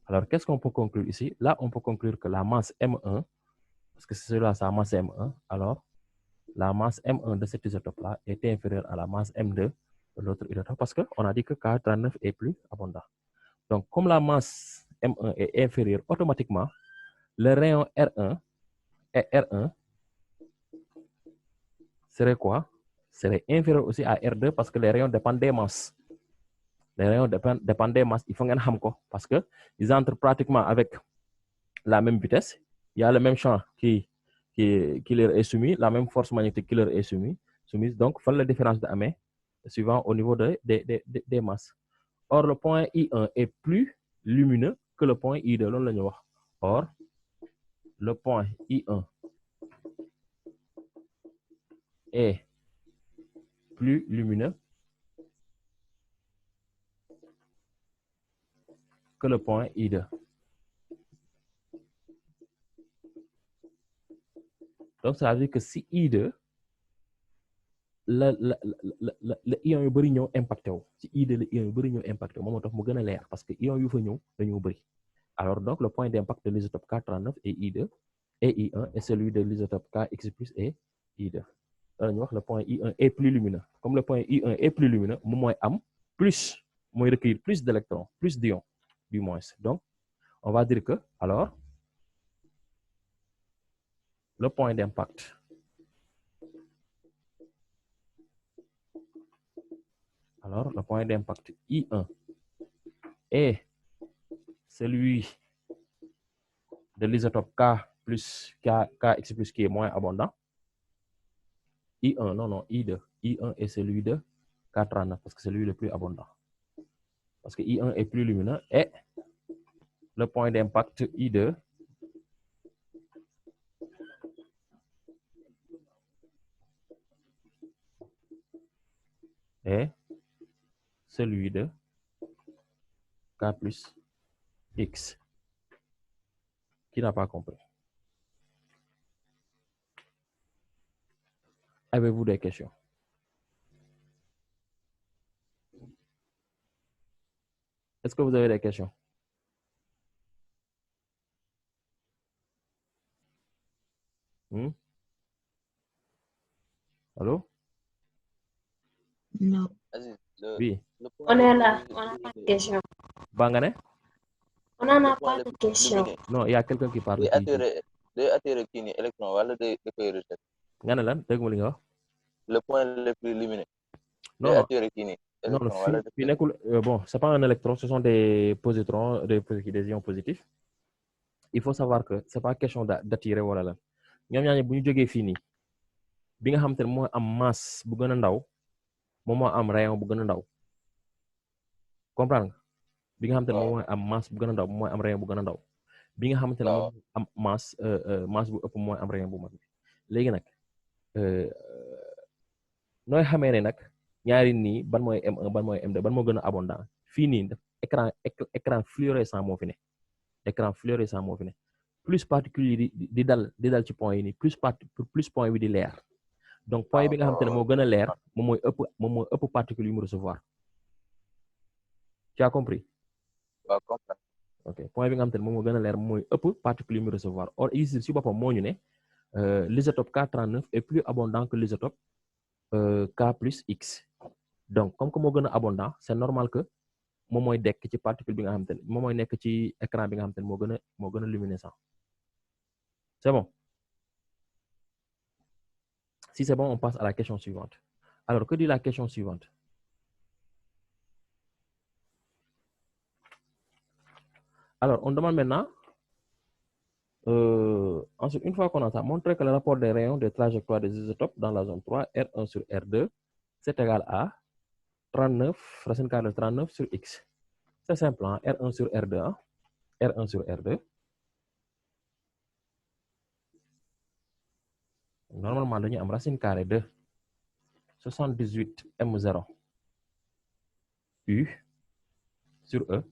alors qu'est-ce qu'on peut conclure ici? Là, on peut conclure que la masse M1, parce que c'est celui-là, sa masse M1, alors la masse M1 de cet isotope-là est inférieure à la masse M2 de l'autre isotope, parce qu'on a dit que K39 est plus abondant. Donc, comme la masse M1 est inférieure automatiquement, le rayon R1 et R1 serait quoi? Serait inférieur aussi à R2 parce que les rayons dépendent des masses. Les rayons dépendent des masses. Il faut que vous parce que ils entrent pratiquement avec la même vitesse. Il y a le même champ qui leur est soumis, la même force magnétique qui leur est soumise. Donc, il faut la différence de amé suivant au niveau des masses. Or, le point I1 est plus lumineux que le point I2. Or, le point I1 est plus lumineux que le point I2. Donc, ça veut dire que si I2, le ion yu bëri ñëw impacté wu si I2 le ion yu bëri ñëw impacté wu moom moo tax mu gën a leer parce que ion yu fa ñëw dañoo bëri. Alors donc le point d'impact de l'isotope K39 et I2 et I1 est celui de l'isotope KX+ et I2. Alors ñu wax le point I1 est plus lumineux. Comme le point I1 est plus lumineux moom mooy am plus, moi recueillir plus d'électrons, plus d'ions, du moins. Donc, on va dire que, alors, le point d'impact I1 est celui de l'isotope K plus KX plus qui est moins abondant. I1, non, I2. I1 est celui de K39 parce que c'est lui le plus abondant. Parce que I1 est plus lumineux et le point d'impact I2 est celui de K plus X. Qui n'a pas compris? Avez-vous des questions? Est-ce que vous avez des questions? Allô? Non. Oui. On est là, on n'a pas de question. Bangane? On n'en a pas de question. Non, il y a quelqu'un qui parle. Day attirer kii nii électron wala day koy rejeter. Nga ne lan dégguma li nga wax. Le point le plus lumineux. Non, Day non. attirer kii nii Non, électron wala fi nekkul bon, c'est pas un électron, ce sont des positrons, des ions positifs. Il faut savoir que c'est pas question d'attirer wala lan. Ñoom ñaar bu ñu jógee fii nii bi nga xam te ne moo am masse bu gën a ndaw moom moo am rayon bu gën a ndaw comprendre nga bi nga xam te ne moom mooy am masse bu gën a ndaw mooy am rayon bu gën a ndaw bi nga xamante ne moom am masse bu ëpp mooy am rayon bu mag bi léegi nag nooy xamee ne nag ñaari nii ban mooy M1 ban mooy M2 ban moo gën a abondant fii nii écran fluorescent moo fi ne écran fluorescent moo fi ne plus particules yi di dal ci point yi nii plus point bi di leer donc point bi nga xamante ne moo gën a leer moom mooy ëpp particules yu mu recevoir tu as compris? Ok point bi nga xamante ne moom moo gën a leer moom mooy ëpp particules yu mu recevoir or ici si boppam moo ñu ne l'isotope K39 est plus abondant que l'isotope K plus X donc comme que moo gën a abondant c'est normal que moom mooy dekk ci particule bi nga xamante ne moom mooy nekk ci écran bi nga xamante ne moo gën a luminescent c'est bon? Si c'est bon, on passe à la question suivante. Alors, que dit la question suivante? Alors, on demande maintenant, ensuite, une fois qu'on a ça, montrer que le rapport des rayons des trajectoires des isotopes dans la zone 3, R1 sur R2, c'est égal à 39, racine carrée de 39 sur X. C'est simple, hein? R1 sur R2, hein? R1 sur R2. Normalement, nous avons racine carrée de 78 M0 U sur E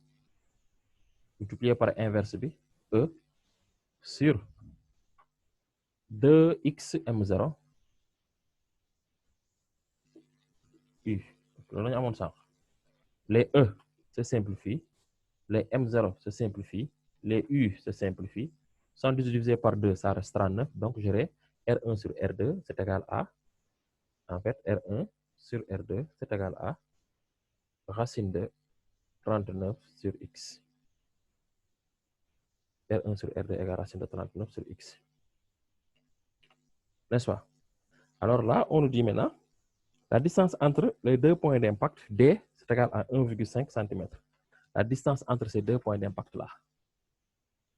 multiplié par inverse B E sur 2x M0 U. Les E se simplifient, les M0 se simplifient, les U se simplifient. 118 divisé par 2, ça reste 39. Donc, j'aurai R1 sur R2, c'est égal à, en fait, R1 sur R2, c'est égal à racine de 39 sur X. R1 sur R2 égale racine de 39 sur X. N'est-ce pas? Alors là, on nous dit maintenant, la distance entre les deux points d'impact D, c'est égal à 1,5 cm. La distance entre ces deux points d'impact-là.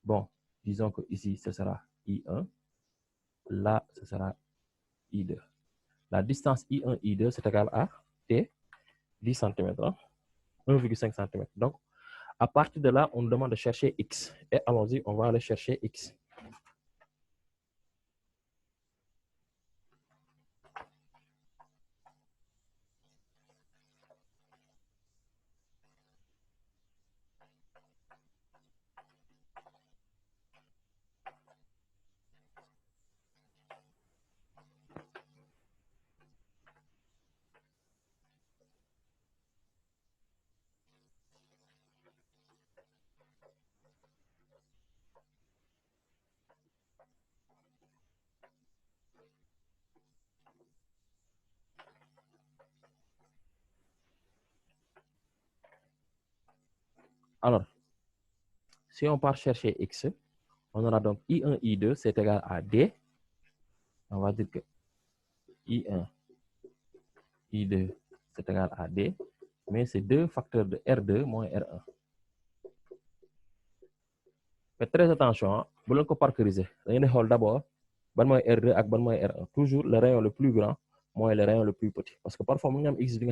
Bon, disons que ici, ce sera I1. Là, ce sera I2. La distance I1, I2, c'est égal à T, 10 cm. 1,5 cm. Donc, à partir de là, on nous demande de chercher X. Et allons-y, on va aller chercher X. Alors, si on part chercher x, on aura donc I1, I2, c'est égal à D. On va dire que I1, I2, c'est égal à D. Mais c'est 2 facteurs de R2 moins R1. Faites très attention, vous voulez parcuriser. Vous allez d'abord, ban mooy R2 ak ban mooy R1. Toujours le rayon le plus grand moins le rayon le plus petit. Parce que parfois, nous avons X qui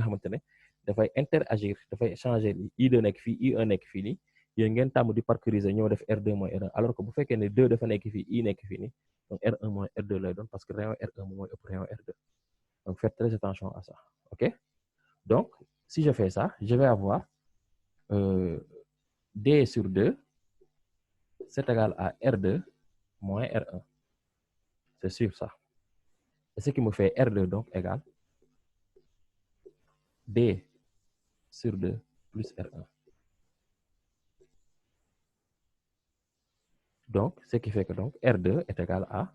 dafay interagir, dafay changer I2 nekk fii, I1 nekk fii nii. Yéen ngeen tàmm di parcuriser ñoo def R2 moins R1. Alors que bu fekkee ne 2 dafa nekk fii, I nekk fii nii. Donc R1 moins R2 lay doon parce que rayon R1 mooy ëpp rayon R2. Donc faites très attention à ça. OK? Donc, si je fais ça, je vais avoir D sur 2, c'est égal à R2 moins R1. C'est sûr ça. Et ce qui me fait R2 donc égal D sur 2 plus R1. Donc, ce qui fait que donc R2 est égal à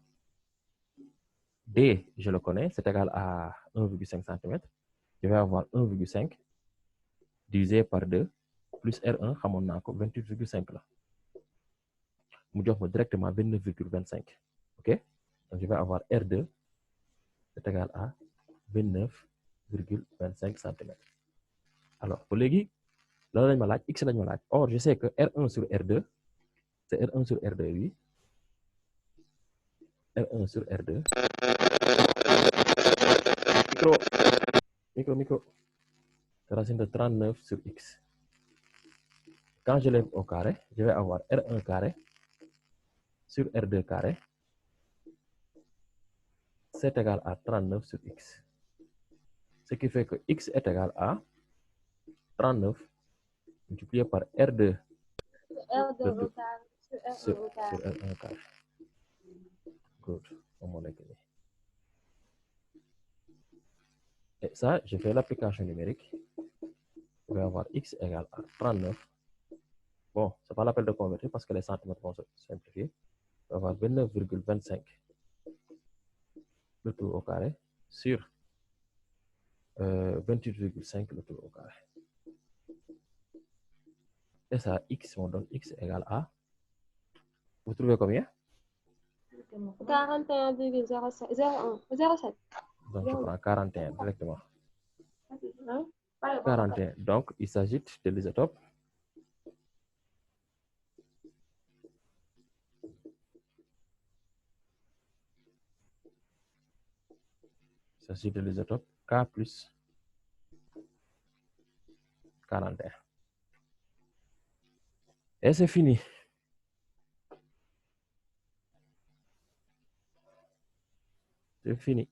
D, je le connais, c'est égal à 1,5 cm. Je vais avoir 1,5 divisé par 2 plus R1, 28,5 là. Je vais directement 29,25. OK? Donc, je vais avoir R2 est égal à 29,25 cm. Alors, pour les là, X, or, je sais que R1 sur R2, c'est R1 sur R2, oui. R1 sur R2. Micro. Racine de 39 sur X. Quand je lève au carré, je vais avoir R1 carré sur R2 carré. C'est égal à 39 sur X. Ce qui fait que X est égal à 39 multiplié par R2 R2 au carré sur R1 au carré. Sur R1 carré. Good. Et ça, je fais l'application numérique. Je vais avoir X égale à 39. Bon, c'est pas l'appel de convertir parce que les centimètres vont se simplifier. Je vais avoir 29,25 le tout au carré sur 28,5 le tout au carré. Et ça, X, on donne X égale à... Vous trouvez combien? 41,07. Donc, je prends 41 directement. 41. Donc, il s'agit de l'isotope. Il s'agit de l'isotope K plus 41. Et c'est fini. C'est fini.